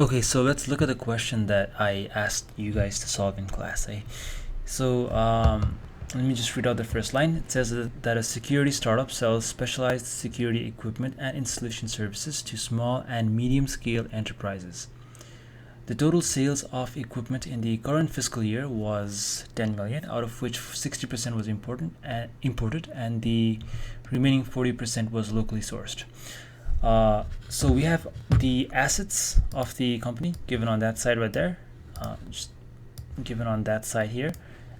Okay, so let's look at the question that I asked you guys to solve in class. Let me just read out the first line. It says that a security startup sells specialized security equipment and installation services to small and medium-scale enterprises. The total sales of equipment in the current fiscal year was 10 million, out of which 60% was imported, and the remaining 40% was locally sourced. So we have the assets of the company given on that side right there, just given on that side here,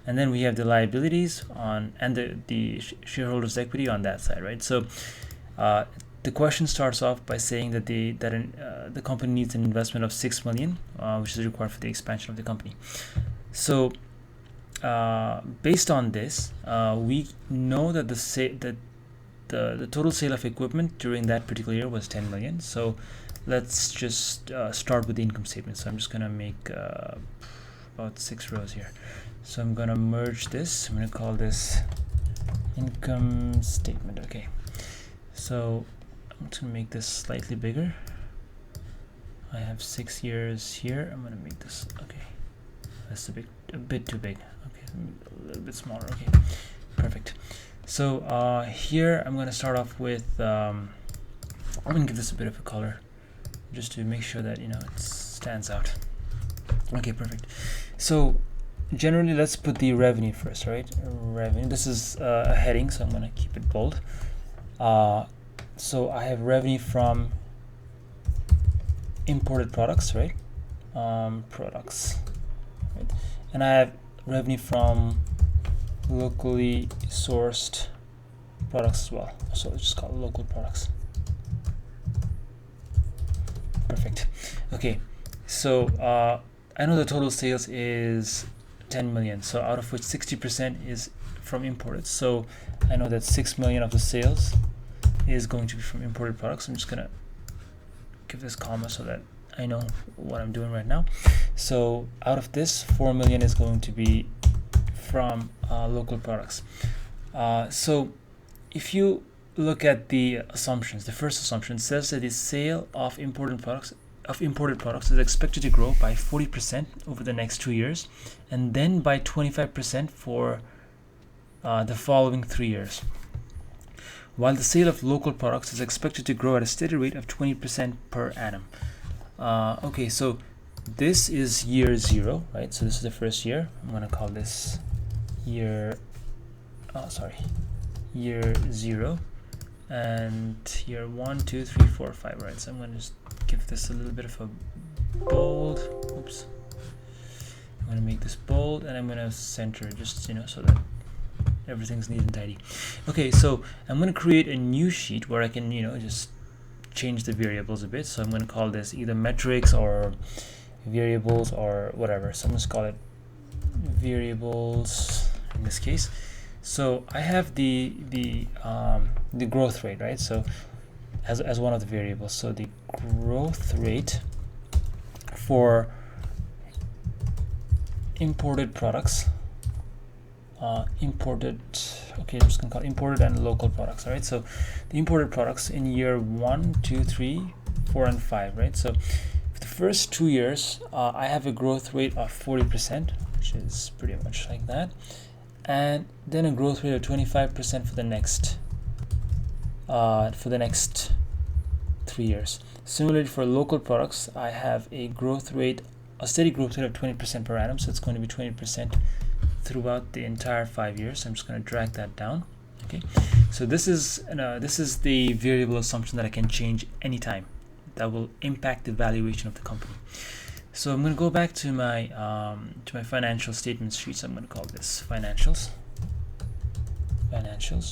and then we have the liabilities on and the shareholders' equity on that side, right? So the question starts off by saying that the company needs an investment of 6 million, which is required for the expansion of the company. So based on this, we know that the total sale of equipment during that particular year was 10 million. So let's just start with the income statement. So I'm just going to make about 6 rows here. So I'm going to merge this. I'm going to call this income statement. Okay. So I'm just going to make this slightly bigger. I have 6 years here. I'm going to make this, okay. That's a bit too big. Okay, a little bit smaller. Okay, perfect. So here I'm going to start off with, I'm going to give this a bit of a color just to make sure that, it stands out. Okay, perfect. So generally, let's put the revenue first, right? Revenue. This is a heading, so I'm going to keep it bold. So I have revenue from imported products, right? Products, right? And I have revenue from locally sourced products as well. So let's just call it local products. Perfect. Okay, so I know the total sales is 10 million, so out of which 60% is from imported. So I know that 6 million of the sales is going to be from imported products. I'm just gonna give this comma so that I know what I'm doing right now. So out of this, 4 million is going to be from local products. So if you look at the assumptions, the first assumption says that the sale of imported products is expected to grow by 40% over the next 2 years, and then by 25% for the following 3 years, while the sale of local products is expected to grow at a steady rate of 20% per annum. Okay, so this is year 0, right? So this is the first year. I'm going to call this year 0, and year 1, 2, 3, 4, 5, right? So I'm going to just give this a little bit of a bold. Oops. I'm going to make this bold, and I'm going to center it just, so that everything's neat and tidy. Okay, so I'm going to create a new sheet where I can, just change the variables a bit. So I'm going to call this either metrics or variables or whatever. So I'm going to call it variables in this case. So I have the growth rate, right? So as one of the variables. So the growth rate for imported products, okay, I'm just gonna call it imported and local products. All right, so the imported products in year 1, 2, 3, 4, and 5, right? So for the first 2 years, I have a growth rate of 40%, which is pretty much like that, and then a growth rate of 25% for the next 3 years. Similarly, for local products, I have a steady growth rate of 20% per annum, so it's going to be 20% throughout the entire 5 years. I'm just going to drag that down. Okay, so this is the variable assumption that I can change anytime that will impact the valuation of the company. So I'm going to go back to my financial statements sheet. So I'm going to call this financials,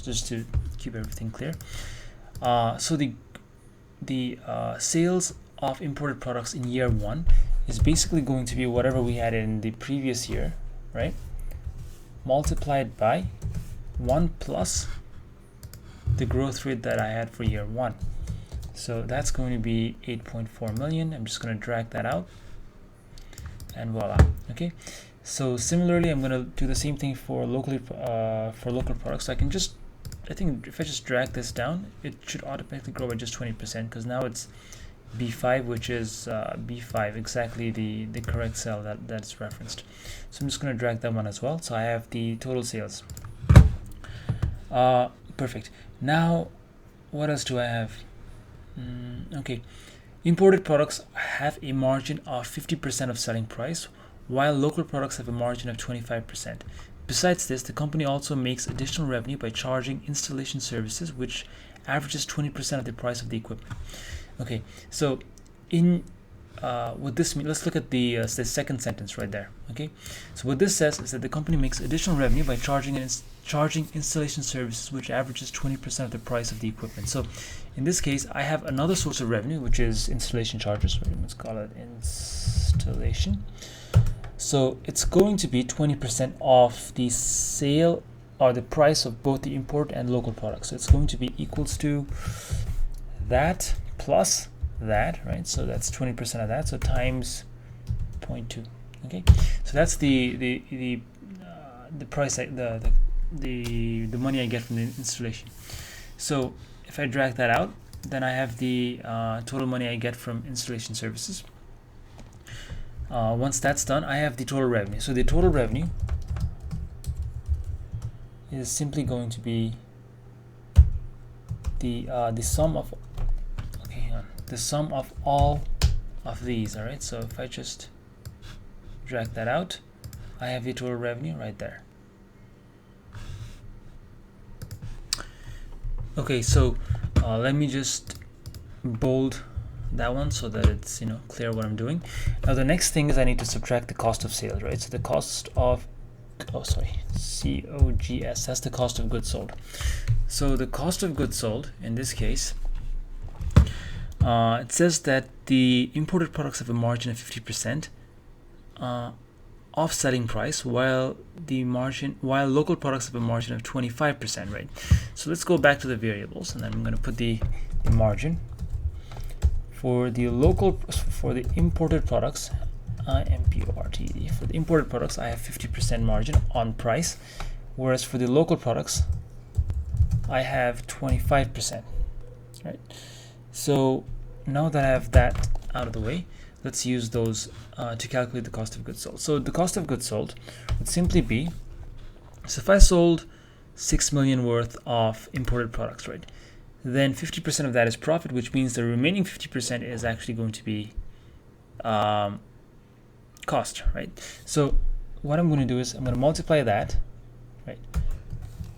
just to keep everything clear. So the sales of imported products in year 1 is basically going to be whatever we had in the previous year, right? Multiplied by 1 plus the growth rate that I had for year 1. So that's going to be 8.4 million. I'm just going to drag that out, and voila. Okay, so similarly, I'm going to do the same thing for local products. So I think if I just drag this down, it should automatically grow by just 20%, because now it's B5, which is B5, exactly the correct cell that's referenced. So I'm just going to drag that one as well. So I have the total sales. Perfect. Now, what else do I have? Okay, imported products have a margin of 50% of selling price, while local products have a margin of 25%. Besides this, the company also makes additional revenue by charging installation services, which averages 20% of the price of the equipment. Okay, so in what this means, let's look at the second sentence right there. Okay, so what this says is that the company makes additional revenue by charging installation services, which averages 20% of the price of the equipment. So in this case, I have another source of revenue, which is installation charges. Let's call it installation. So it's going to be 20% of the sale or the price of both the import and local products. So it's going to be equals to that plus that, right? So that's 20% of that. So times 0.2. Okay. So that's the price, the money I get from the installation. So if I drag that out, then I have the total money I get from installation services. Once that's done, I have the total revenue. So the total revenue is simply going to be the sum of the sum of all of these. All right. So if I just drag that out, I have the total revenue right there. Okay, so let me just bold that one so that it's clear what I'm doing. Now the next thing is I need to subtract the cost of sales, right? So the cost of COGS, that's the cost of goods sold. So the cost of goods sold in this case, it says that the imported products have a margin of 50% of selling price, while local products have a margin of 25%, right? So let's go back to the variables, and then I'm going to put the margin for the imported products. IMPORTED. For the imported products, I have 50% margin on price, whereas for the local products, I have 25%, right? So now that I have that out of the way, let's use those to calculate the cost of goods sold. So the cost of goods sold would simply be, so if I sold 6 million worth of imported products, right, then 50% of that is profit, which means the remaining 50% is actually going to be cost, right? So what I'm going to do is I'm going to multiply that, right,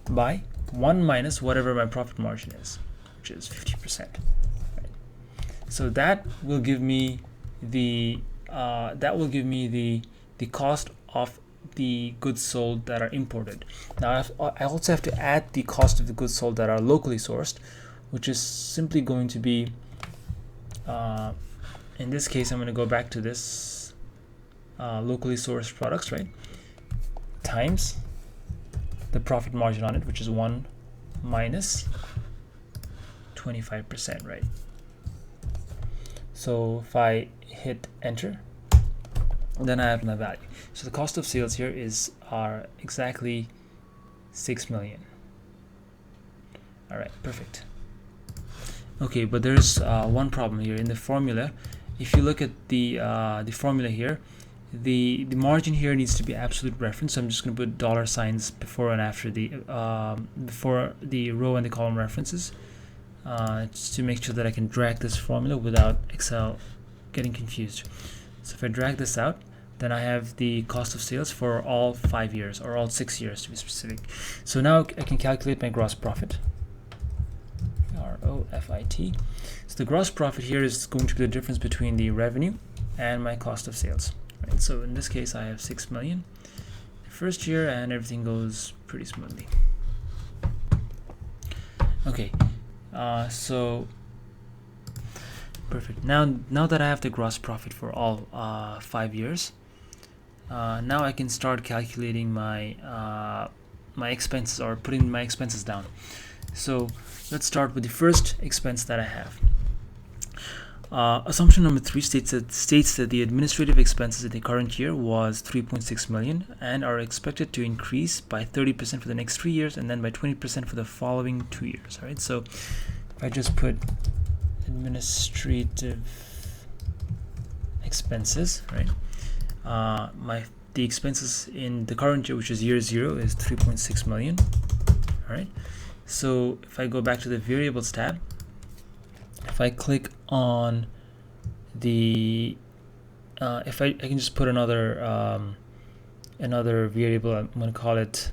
by 1 minus whatever my profit margin is, which is 50%. Right? So that will give me the cost of the goods sold that are imported. Now I also have to add the cost of the goods sold that are locally sourced, which is simply going to be, in this case, I'm going to go back to this locally sourced products, right, times the profit margin on it, which is 1 minus 25%, right? So if I hit enter, then I have my value. So the cost of sales here are exactly 6 million. All right, perfect. Okay, but there's one problem here in the formula. If you look at the formula here, the margin here needs to be absolute reference. So I'm just going to put dollar signs before and after the row and the column references, just to make sure that I can drag this formula without Excel getting confused. So if I drag this out, then I have the cost of sales for all 5 years, or all 6 years to be specific. So now I can calculate my gross profit. ROFIT. So the gross profit here is going to be the difference between the revenue and my cost of sales. Right? So in this case, I have 6 million the first year, and everything goes pretty smoothly. Okay, so perfect. Now that I have the gross profit for all 5 years, now I can start calculating my my expenses, or putting my expenses down. So let's start with the first expense that I have. Assumption number 3 states that the administrative expenses in the current year was 3.6 million and are expected to increase by 30% for the next 3 years, and then by 20% for the following 2 years. All right. So if I just put administrative expenses, right? The expenses in the current year, which is year 0, is 3.6 million. All right. So if I go back to the variables tab, if I click on the if I can just put another variable. I'm going to call it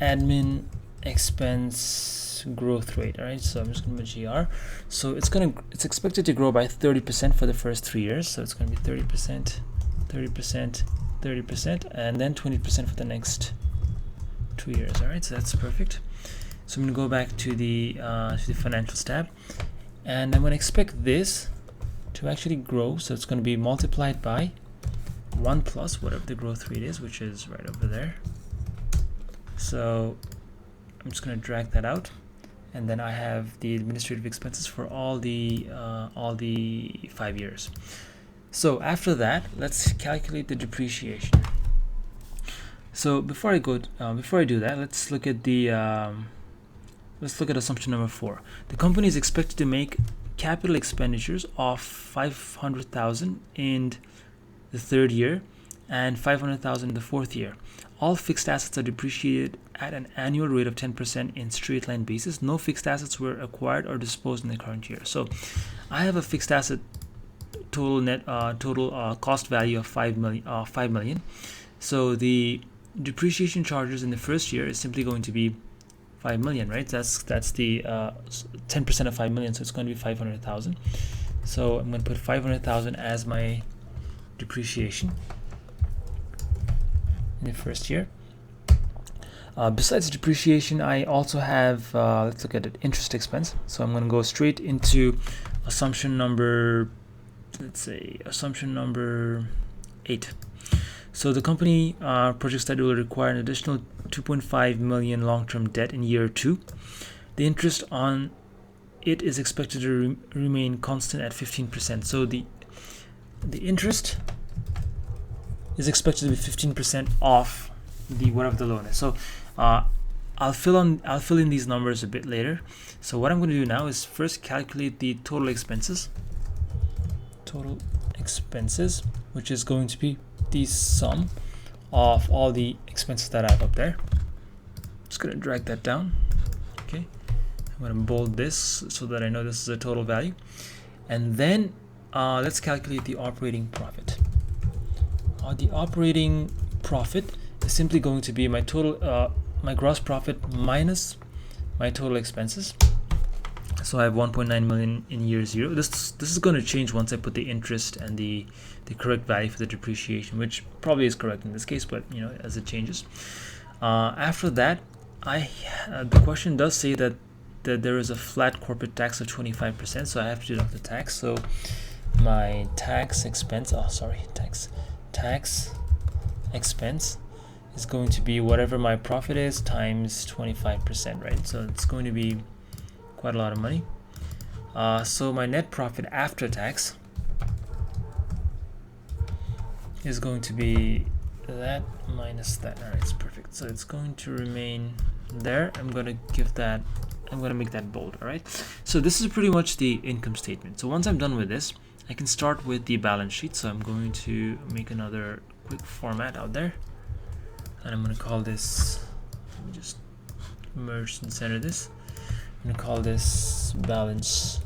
admin expense growth rate. All right, so I'm just going to put GR. So it's expected to grow by 30% for the first 3 years. So it's going to be 30%, 30%, 30%, and then 20% for the next 2 years. All right, so that's perfect. So I'm going to go back to the financials tab, and I'm going to expect this to actually grow. So it's going to be multiplied by 1 plus whatever the growth rate is, which is right over there. So I'm just going to drag that out, and then I have the administrative expenses for all the 5 years. So after that, let's calculate the depreciation. So before I do that, let's look at assumption number 4. The company is expected to make capital expenditures of 500,000 in the 3rd year and 500,000 in the 4th year. All fixed assets are depreciated at an annual rate of 10% in straight line basis. No fixed assets were acquired or disposed in the current year. So I have a fixed asset total cost value of 5 million. So the depreciation charges in the first year is simply going to be 5 million, right? That's the 10% of 5 million, so it's going to be 500,000. So I'm going to put 500,000 as my depreciation in the first year. Besides depreciation, I also have let's look at it, interest expense. So I'm going to go straight into assumption number, let's say assumption number 8. So the company projects that it will require an additional 2.5 million long-term debt in year 2. The interest on it is expected to remain constant at 15%. So the interest is expected to be 15% off the whatever the loan is. So I'll fill in these numbers a bit later. So what I'm going to do now is first calculate the total expenses, which is going to be the sum of all the expenses that I have up there. Just going to drag that down. Okay, I'm going to bold this so that I know this is a total value, and then let's calculate the operating profit. The operating profit is simply going to be my total, my gross profit minus my total expenses. So I have 1.9 million in year 0. This is going to change once I put the interest and the correct value for the depreciation, which probably is correct in this case, but you know, as it changes. After that, the question does say that there is a flat corporate tax of 25%, so I have to deduct the tax. So my tax expense, tax expense is going to be whatever my profit is times 25%, right? So it's going to be quite a lot of money. So my net profit after tax is going to be that minus that. All right, it's perfect. So it's going to remain there. I'm going to make that bold. All right. So this is pretty much the income statement. So once I'm done with this, I can start with the balance sheet. So I'm going to make another quick format out there, and I'm going to call this, let me just merge and center this. I'm going to call this balance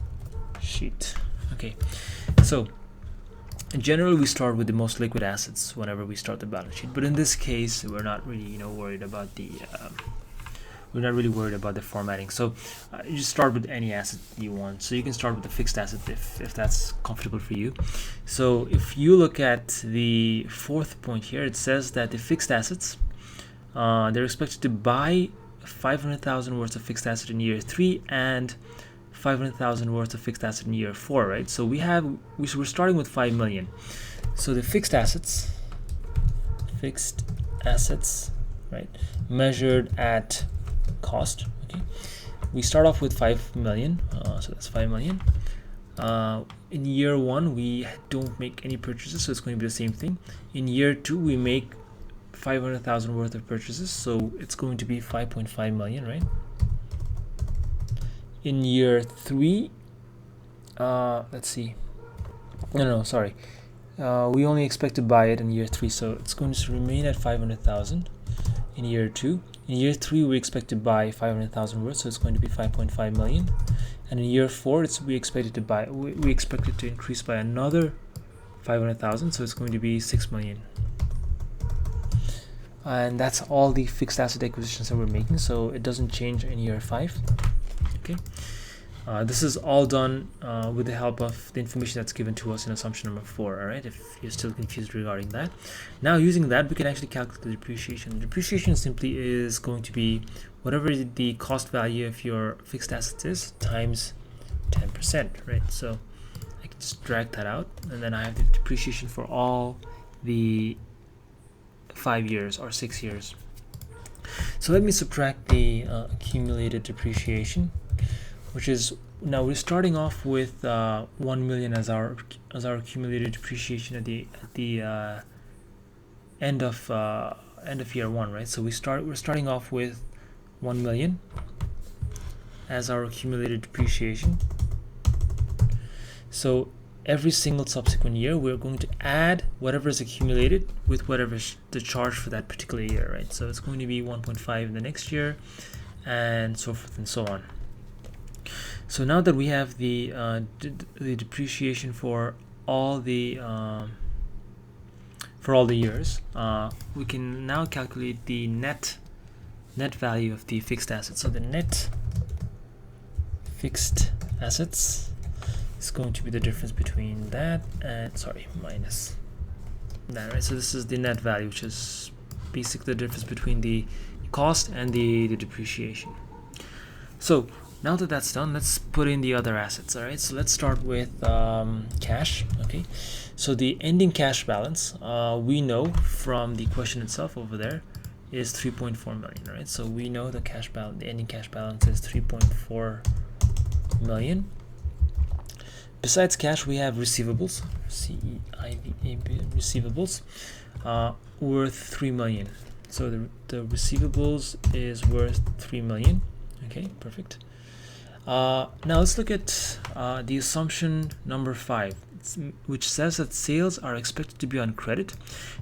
sheet. Okay, so in general, we start with the most liquid assets whenever we start the balance sheet, but in this case, we're not really worried about the formatting. So you just start with any asset you want. So you can start with the fixed asset if that's comfortable for you. So if you look at the 4th point here, it says that the fixed assets, they're expected to buy 500,000 worth of fixed asset in year 3 and 500,000 worth of fixed asset in year 4, right? So we're starting with 5 million. So the fixed assets, right, measured at cost. Okay, we start off with 5 million, so that's 5 million. In year 1, we don't make any purchases, so it's going to be the same thing. In year 2, we make 500,000 worth of purchases, so it's going to be 5.5 million, right? in year 3, let's see, no, sorry, we only expect to buy it in year 3, so it's going to remain at 500,000 in year 2. In year 3, we expect to buy 500,000 worth, so it's going to be 5.5 million. And in year 4, we expect it to increase by another 500,000, so it's going to be 6 million. And that's all the fixed asset acquisitions that we're making, so it doesn't change in year 5. Okay, this is all done with the help of the information that's given to us in assumption number 4. All right, if you're still confused regarding that, now using that, we can actually calculate the depreciation. Depreciation simply is going to be whatever the cost value of your fixed assets is times 10%, right? So I can just drag that out, and then I have the depreciation for all the 5 years or 6 years. So let me subtract the accumulated depreciation, which is, now we're starting off with 1 million as our accumulated depreciation at the end of year 1, right? So we're starting off with 1 million as our accumulated depreciation. So every single subsequent year, we're going to add whatever is accumulated with whatever is the charge for that particular year, right? So it's going to be 1.5 in the next year, and so forth and so on. So now that we have the depreciation for all the years, we can now calculate the net value of the fixed assets. So the net fixed assets is going to be the difference between that and, minus that, right? So this is the net value, which is basically the difference between the cost and the depreciation. So now that that's done, let's put in the other assets. All right, so let's start with cash. Okay, so the ending cash balance, we know from the question itself over there, is 3.4 million. Right, so we know the cash balance, the ending cash balance is 3.4 million. Besides cash, we have receivables, receivables, worth 3 million. So the receivables is worth 3 million. Okay, perfect. Now let's look at the assumption number 5, which says that sales are expected to be on credit.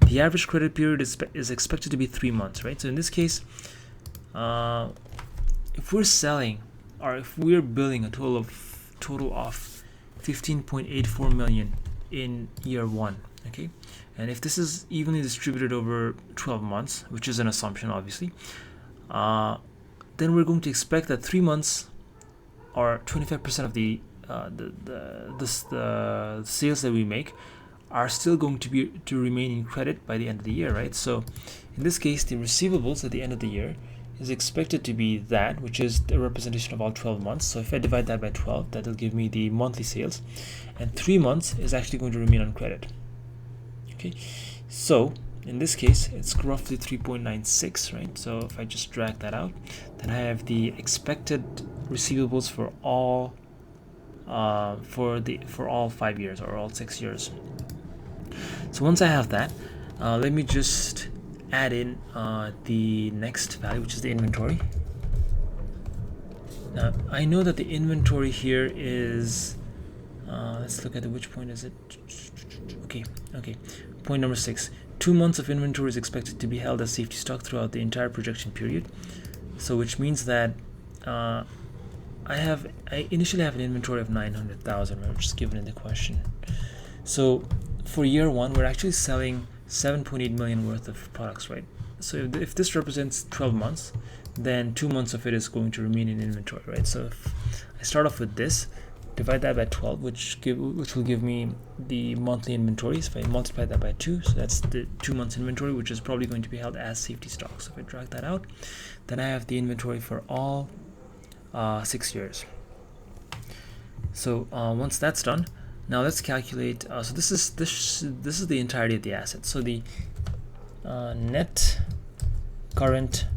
The average credit period is expected to be 3 months, right? So in this case, if we're selling, or if we're billing a total of 15.84 million in year 1, okay, and if this is evenly distributed over 12 months, which is an assumption obviously, then we're going to expect that 3 months, or 25% of the sales that we make, are still going to remain in credit by the end of the year, right? So in this case, the receivables at the end of the year is expected to be that, which is the representation of all 12 months. So if I divide that by 12, that'll give me the monthly sales, and 3 months is actually going to remain on credit. Okay, so in this case, it's roughly 3.96, right? So if I just drag that out, then I have the expected receivables for all for all 5 years or all 6 years. So once I have that, let me just add in the next value, which is the inventory. Now I know that the inventory here is, let's look at which point is it. Okay, point number 6. 2 months of inventory is expected to be held as safety stock throughout the entire projection period. So which means that I initially have an inventory of 900,000, right, which is given in the question. So for year 1, we're actually selling 7.8 million worth of products, right? So if this represents 12 months, then 2 months of it is going to remain in inventory, right? So if I start off with this, divide that by 12, which will give me the monthly inventory. So if I multiply that by 2, so that's the 2 months inventory, which is probably going to be held as safety stock. So if I drag that out, then I have the inventory for all 6 years. So once that's done, now let's calculate. So this is the entirety of the asset. So the net current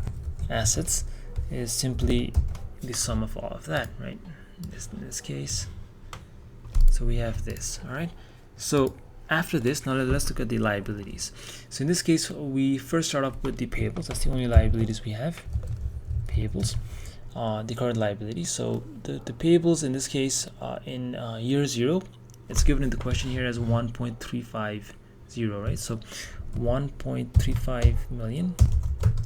assets is simply the sum of all of that, right? In this case, so we have this. All right, so after this, now let's look at the liabilities. So in this case, we first start off with the payables. That's the only liabilities we have, payables. the current liability. So the payables in this case, in year 0, it's given in the question here as 1.350, right? So 1.35 million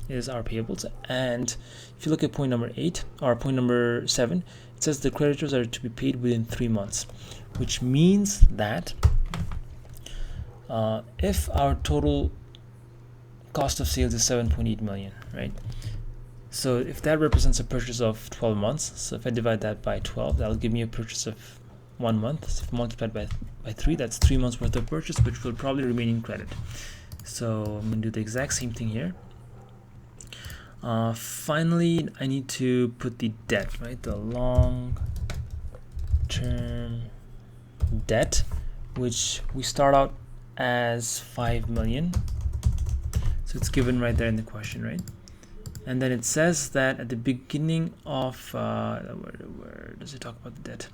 is our payables. And if you look at point number 8 or point number 7, it says the creditors are to be paid within 3 months, which means that if our total cost of sales is 7.8 million, right? So if that represents a purchase of 12 months, so if I divide that by 12, that'll give me a purchase of 1 month. So if multiplied by 3, that's 3 months worth of purchase, which will probably remain in credit. So I'm going to do the exact same thing here. Finally, I need to put the debt, right? The long-term debt, which we start out as 5 million. So it's given right there in the question, right? And then it says that at the beginning of where does it talk about the debt?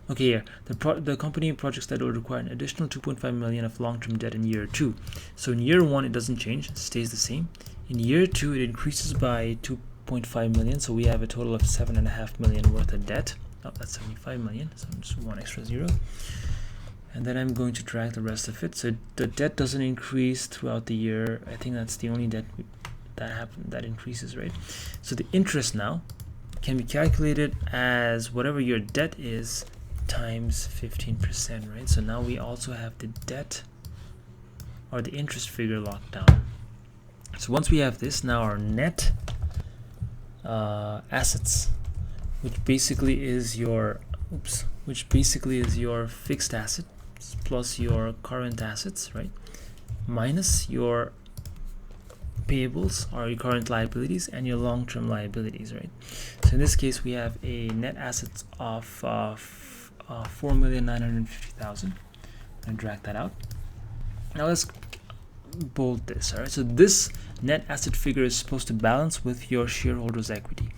Okay, yeah, the company projects that will require an additional 2.5 million of long-term debt in year 2. So in year 1 it doesn't change, it stays the same. In year 2 it increases by 2.5 million, so we have a total of 7.5 million worth of debt. Oh, that's 75 million, so just one extra 0. And then I'm going to drag the rest of it. So the debt doesn't increase throughout the year. I think that's the only debt that increases, right? So the interest now can be calculated as whatever your debt is times 15%, right? So now we also have the debt or the interest figure locked down. So once we have this, now our net assets, which basically is your fixed asset plus your current assets, right, minus your payables or your current liabilities and your long-term liabilities, right? So in this case we have a net assets of 4,950,000 and drag that out. Now let's bold this. All right, so this net asset figure is supposed to balance with your shareholders equity.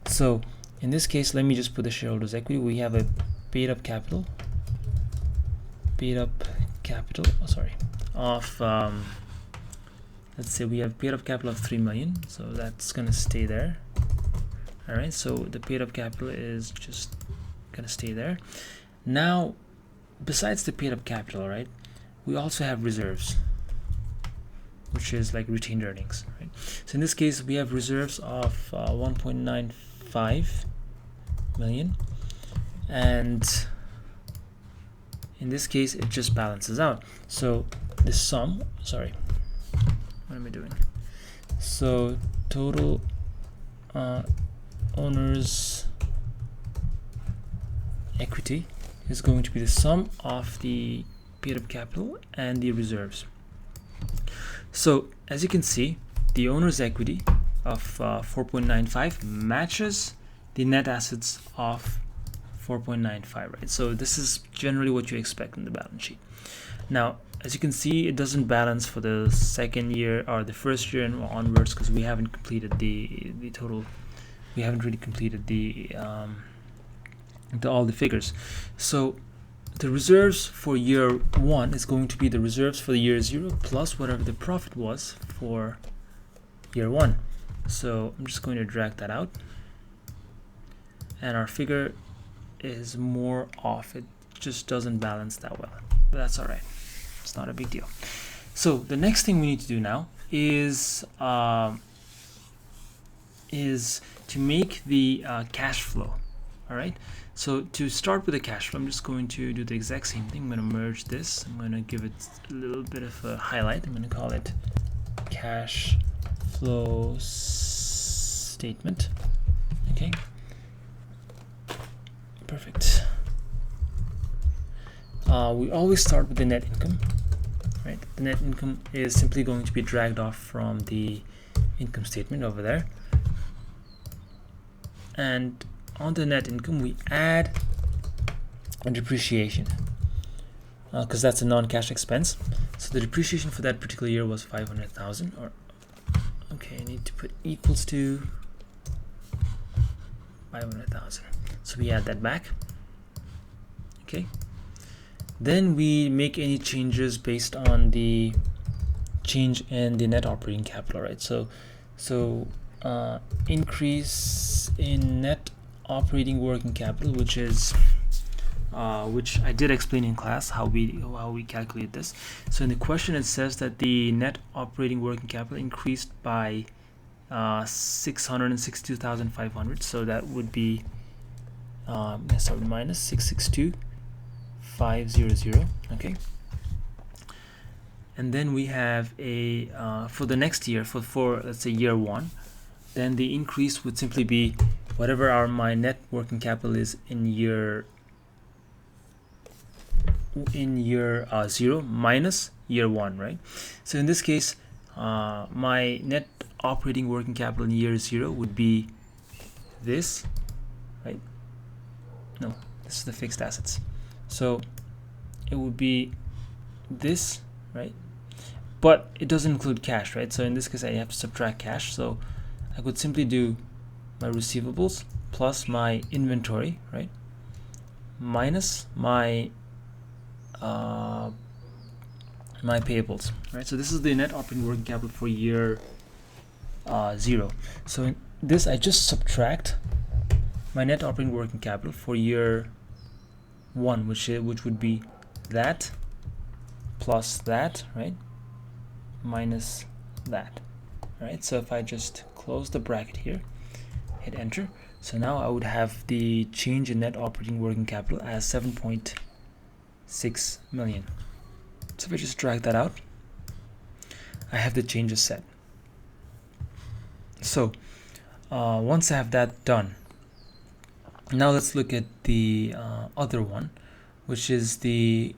So in this case, let me just put the shareholders equity. We have a paid up capital of let's say we have paid up capital of 3 million, so that's gonna stay there. All right, so the paid up capital is just gonna stay there. Now besides the paid up capital, right, we also have reserves, which is like retained earnings, right? So in this case we have reserves of 1.95 million, and in this case it just balances out. So the sum, sorry, what am I doing? So total owner's equity is going to be the sum of the paid up capital and the reserves. So as you can see, the owner's equity of 4.95 matches the net assets of 4.95, right? So this is generally what you expect in the balance sheet. Now, as you can see, it doesn't balance for the second year or the first year and onwards because we haven't completed the total. We haven't really completed the all the figures. So the reserves for year 1 is going to be the reserves for the year 0 plus whatever the profit was for year 1. So I'm just going to drag that out, and our figure is more off. It just doesn't balance that well, but that's all right. It's not a big deal. So the next thing we need to do now is to make the cash flow. All right, so to start with the cash flow, I'm just going to do the exact same thing. I'm going to merge this. I'm going to give it a little bit of a highlight. I'm going to call it cash flow statement. Okay, perfect. We always start with the net income, right? The net income is simply going to be dragged off from the income statement over there, and on the net income we add a depreciation because that's a non-cash expense. So the depreciation for that particular year was 500,000, or okay, I need to put equals to 500,000. So we add that back. Okay, then we make any changes based on the change in the net operating capital, right? So increase in net operating working capital, which is which I did explain in class how we calculate this. So in the question it says that the net operating working capital increased by 662,500. So that would be let's start with minus 662,500. Okay. And then we have a for the next year, for let's say year 1, then the increase would simply be whatever my net working capital is in year 0 minus year 1, right? So in this case, my net operating working capital in year 0 would be this, right? No, this is the fixed assets. So it would be this, right? But it doesn't include cash, right? So in this case, I have to subtract cash. So I could simply do my receivables plus my inventory, right? Minus my my payables, right? So this is the net operating working capital for year 0. So in this, I just subtract my net operating working capital for year 1, which would be that plus that, right? Minus that, right? So if I just close the bracket here, hit enter, so now I would have the change in net operating working capital as 7.6 million. So if I just drag that out, I have the changes set. So once I have that done, now let's look at the other one, which is the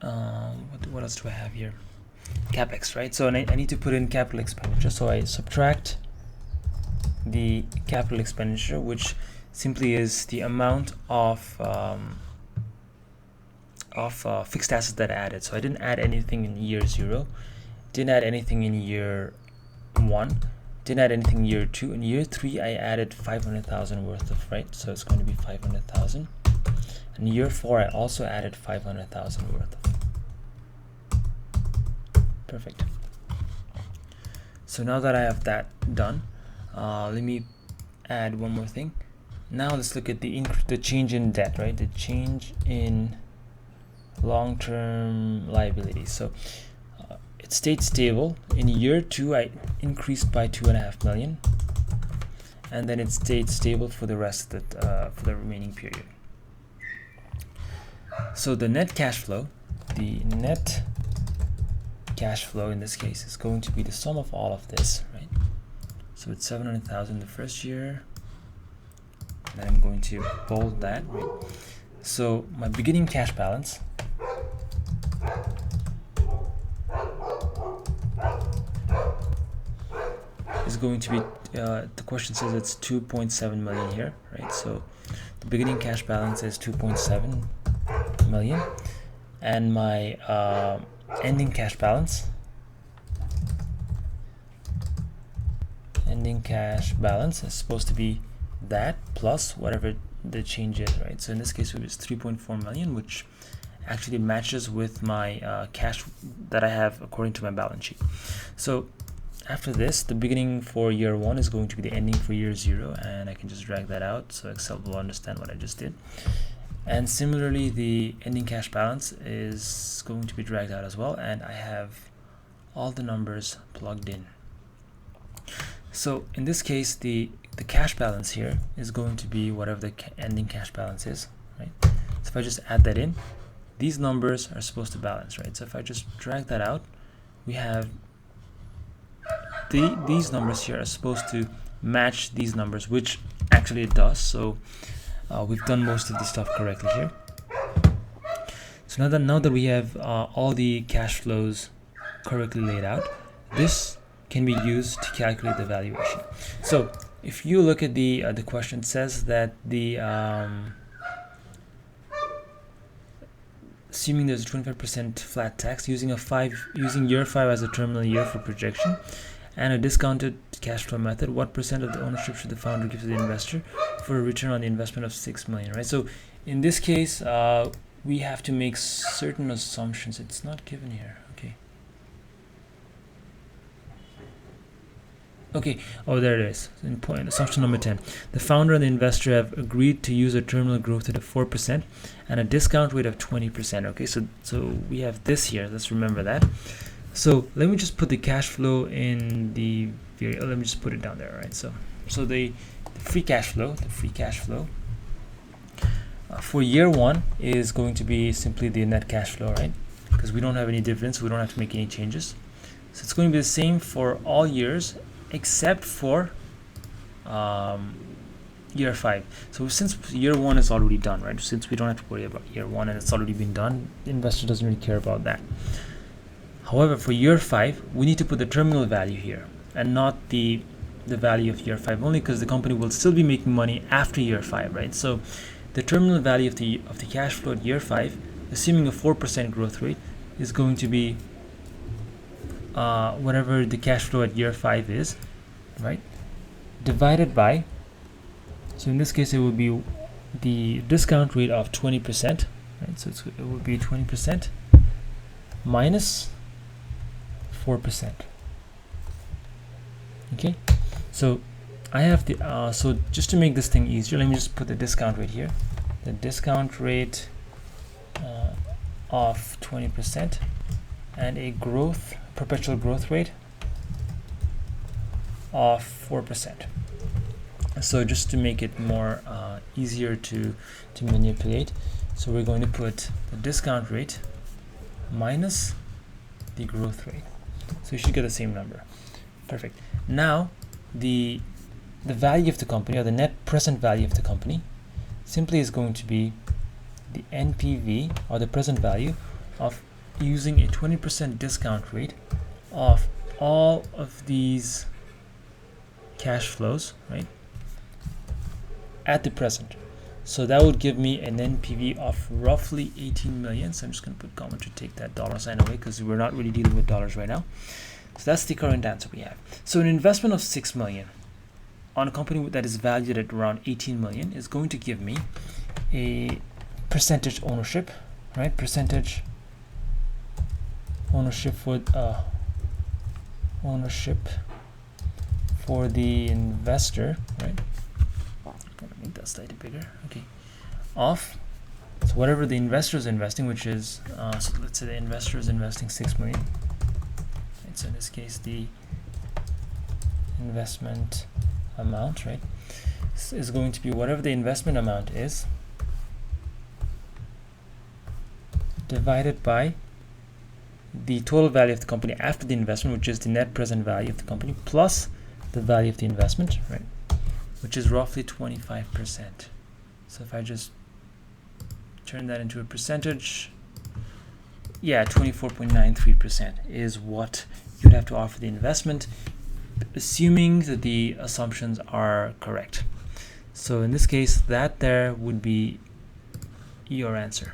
what else do I have here? CapEx, right? So I need to put in capital expenditure. So I subtract the capital expenditure, which simply is the amount of fixed assets that I added. So I didn't add anything in year 0, didn't add anything in year 1, didn't add anything in year 2. In year 3, I added 500,000 worth of, right? So it's going to be 500,000. In year 4, I also added 500,000 worth of. Perfect. So now that I have that done, let me add one more thing. Now let's look at the change in debt, right? The change in long-term liabilities. So it stayed stable. In year 2, I increased by 2.5 million, and then it stayed stable for the rest of for the remaining period. So the net cash flow, in this case is going to be the sum of all of this, right? So it's 700,000 the first year, and then I'm going to bold that, right? So my beginning cash balance is going to be the question says it's 2.7 million here, right? So the beginning cash balance is 2.7 million, and my ending cash balance is supposed to be that plus whatever the change is, right? So in this case it was 3.4 million, which actually matches with my cash that I have according to my balance sheet. So after this, the beginning for year 1 is going to be the ending for year 0, and I can just drag that out so Excel will understand what I just did. And similarly, the ending cash balance is going to be dragged out as well, and I have all the numbers plugged in. So in this case, the cash balance here is going to be whatever the ending cash balance is, right? So if I just add that in, these numbers are supposed to balance, right? So if I just drag that out, we have these numbers here are supposed to match these numbers, which actually it does. So we've done most of the stuff correctly here. So now that we have all the cash flows correctly laid out, this can be used to calculate the valuation. So if you look at the question, it says that the assuming there's a 25% flat tax, using year 5 as a terminal year for projection, and a discounted cash flow method, what percent of the ownership should the founder give to the investor for a return on the investment of 6 million, right? So in this case, we have to make certain assumptions. It's not given here. Okay. Okay, oh, there it is. In point, assumption number 10. The founder and the investor have agreed to use a terminal growth rate of 4% and a discount rate of 20%. Okay, so we have this here. Let's remember that. So let me just put the cash flow in the, let me just put it down there, right? So the free cash flow, for year one is going to be simply the net cash flow, right? Because we don't have any dividends, so we don't have to make any changes. So it's going to be the same for all years except for year 5. So since year 1 is already done, right? Since we don't have to worry about year 1 and it's already been done, the investor doesn't really care about that. However, for year 5, we need to put the terminal value here and not the value of year 5, only because the company will still be making money after year 5, right? So the terminal value of the cash flow at year 5, assuming a 4% growth rate, is going to be whatever the cash flow at year 5 is, right, divided by, so in this case it would be the discount rate of 20%, right? So it would be 20% minus 4%. Okay, so I have the so just to make this thing easier, let me just put the discount rate here. The discount rate of 20% and a perpetual growth rate of 4%. So just to make it more easier to manipulate, so we're going to put the discount rate minus the growth rate. So you should get the same number. Perfect. Now the value of the company, or the net present value of the company, simply is going to be the NPV, or the present value of using a 20% discount rate of all of these cash flows, right, at the present. So that would give me an NPV of roughly 18 million. So I'm just going to put comma to take that dollar sign away, because we're not really dealing with dollars right now. So that's the current answer we have. So an investment of 6 million on a company that is valued at around 18 million is going to give me a percentage ownership, right? Percentage ownership for the investor, right? I'm gonna make that slightly bigger. Okay, of, so whatever the investor is investing, which is so let's say the investor is investing 6 million. Right? So in this case, the investment amount, right, is going to be whatever the investment amount is divided by the total value of the company after the investment, which is the net present value of the company, plus the value of the investment, right, which is roughly 25%. So if I just turn that into a percentage, yeah, 24.93% is what you'd have to offer the investment, assuming that the assumptions are correct. So in this case, that there would be your answer.